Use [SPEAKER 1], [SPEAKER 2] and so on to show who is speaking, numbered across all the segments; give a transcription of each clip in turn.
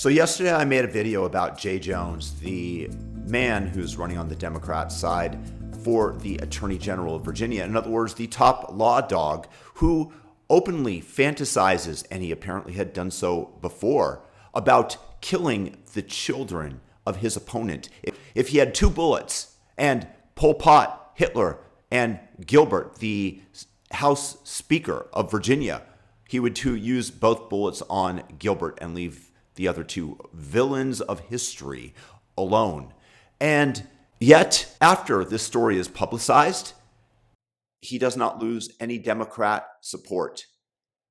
[SPEAKER 1] So yesterday I made a video about Jay Jones, the man who's running on the Democrat side for the Attorney General of Virginia. In other words, the top law dog who openly fantasizes, and he apparently had done so before, about killing the children of his opponent. If he had two bullets and Pol Pot, Hitler, and Gilbert, the House Speaker of Virginia, he would use both bullets on Gilbert and leave the other two villains of history alone. And yet, after this story is publicized, he does not lose any Democrat support.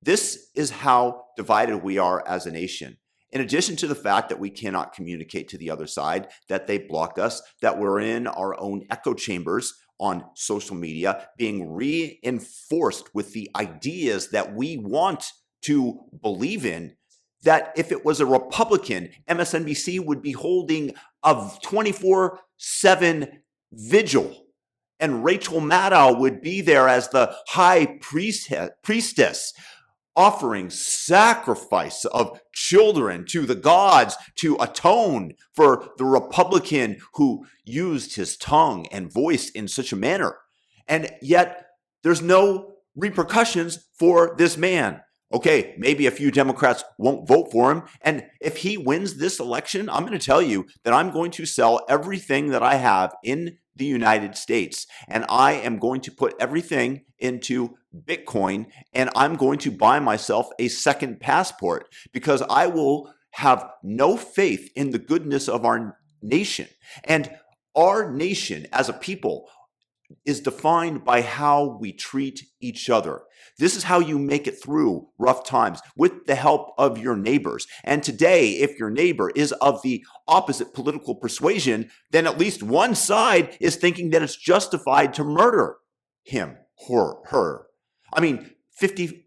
[SPEAKER 1] This is how divided we are as a nation. In addition to the fact that we cannot communicate to the other side, that they block us, that we're in our own echo chambers on social media, being reinforced with the ideas that we want to believe in, that if it was a Republican, MSNBC would be holding a 24/7 vigil, and Rachel Maddow would be there as the high priestess, offering sacrifice of children to the gods to atone for the Republican who used his tongue and voice in such a manner. And yet there's no repercussions for this man. Okay, maybe a few Democrats won't vote for him. And if he wins this election, I'm going to tell you that I'm going to sell everything that I have in the United States. And I am going to put everything into Bitcoin, and I'm going to buy myself a second passport, because I will have no faith in the goodness of our nation. And our nation as a people is defined by how we treat each other. This is how you make it through rough times, with the help of your neighbors. And today, if your neighbor is of the opposite political persuasion, then at least one side is thinking that it's justified to murder him or her. I mean,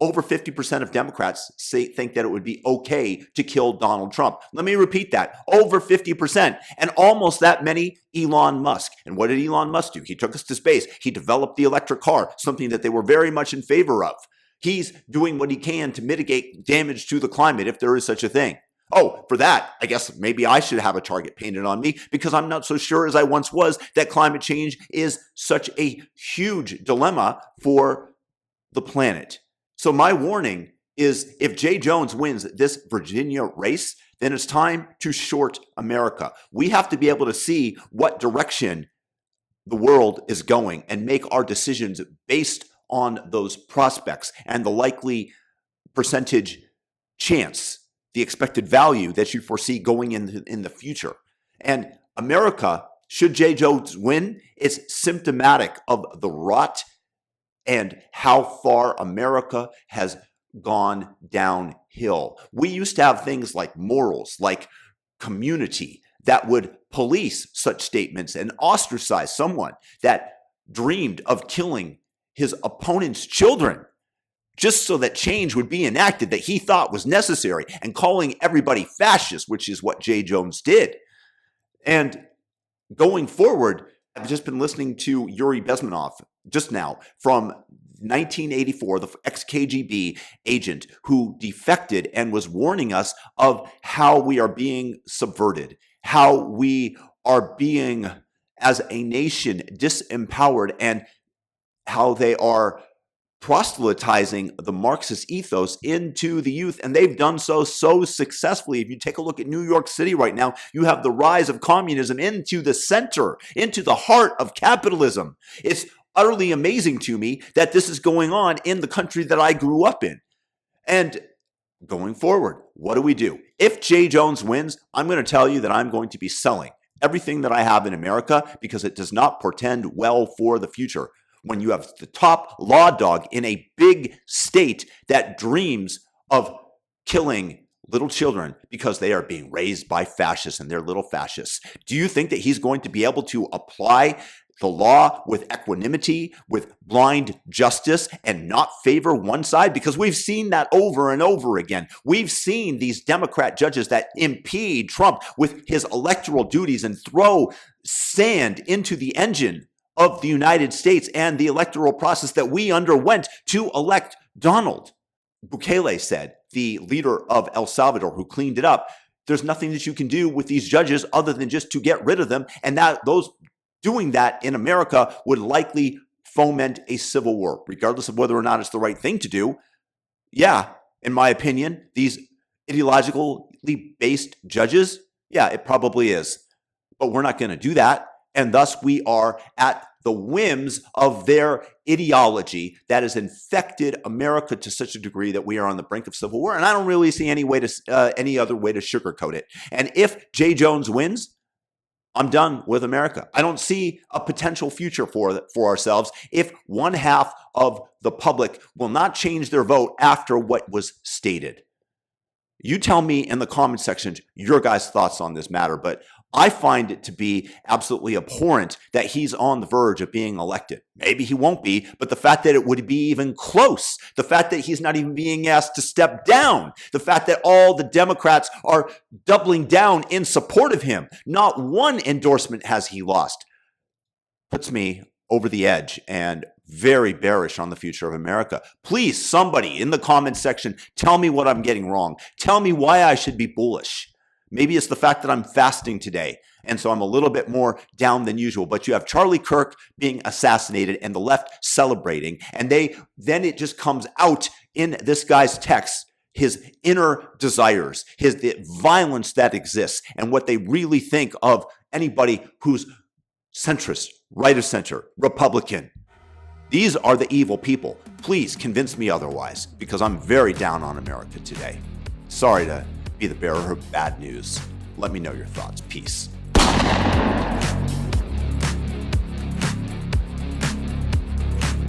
[SPEAKER 1] over 50% of Democrats think that it would be okay to kill Donald Trump. Let me repeat that. Over 50%. And almost that many Elon Musk. And what did Elon Musk do? He took us to space. He developed the electric car, something that they were very much in favor of. He's doing what he can to mitigate damage to the climate, if there is such a thing. Oh, for that, I guess maybe I should have a target painted on me, because I'm not so sure as I once was that climate change is such a huge dilemma for the planet. So my warning is, if Jay Jones wins this Virginia race, then it's time to short America. We have to be able to see what direction the world is going and make our decisions based on those prospects and the likely percentage chance, the expected value that you foresee going in the future. And America, should Jay Jones win, it's symptomatic of the rot and how far America has gone downhill. We used to have things like morals, like community, that would police such statements and ostracize someone that dreamed of killing his opponent's children just so that change would be enacted that he thought was necessary, and calling everybody fascist, which is what Jay Jones did. And going forward, I've just been listening to Yuri Bezmenov just now from 1984, the ex-KGB agent who defected and was warning us of how we are being subverted, how we are being, as a nation, disempowered, and how they are proselytizing the Marxist ethos into the youth. And they've done so successfully. If you take a look at New York City right now, you have the rise of communism into the center, into the heart of capitalism. It's utterly amazing to me that this is going on in the country that I grew up in. And going forward, what do? If Jay Jones wins, I'm going to tell you that I'm going to be selling everything that I have in America, because it does not portend well for the future. When you have the top law dog in a big state that dreams of killing little children because they are being raised by fascists and they're little fascists, do you think that he's going to be able to apply the law with equanimity, with blind justice, and not favor one side? Because we've seen that over and over again. We've seen these Democrat judges that impede Trump with his electoral duties and throw sand into the engine of the United States and the electoral process that we underwent to elect Donald. Bukele said, the leader of El Salvador who cleaned it up, there's nothing that you can do with these judges other than just to get rid of them. And those doing that in America would likely foment a civil war, regardless of whether or not it's the right thing to do. Yeah, in my opinion, these ideologically based judges, yeah, it probably is. But we're not going to do that. And thus we are at the whims of their ideology that has infected America to such a degree that we are on the brink of civil war. And I don't really see any other way to sugarcoat it. And if Jay Jones wins, I'm done with America. I don't see a potential future for ourselves if one half of the public will not change their vote after what was stated. You tell me in the comment section your guys' thoughts on this matter, but I find it to be absolutely abhorrent that he's on the verge of being elected. Maybe he won't be, but the fact that it would be even close, the fact that he's not even being asked to step down, the fact that all the Democrats are doubling down in support of him, not one endorsement has he lost, puts me over the edge and very bearish on the future of America. Please, somebody in the comment section, tell me what I'm getting wrong. Tell me why I should be bullish. Maybe it's the fact that I'm fasting today, and so I'm a little bit more down than usual. But you have Charlie Kirk being assassinated and the left celebrating, and then it just comes out in this guy's text, his inner desires, the violence that exists, and what they really think of anybody who's centrist, right of center, Republican. These are the evil people. Please convince me otherwise, because I'm very down on America today. Sorry to be the bearer of bad news. Let me know your thoughts. Peace.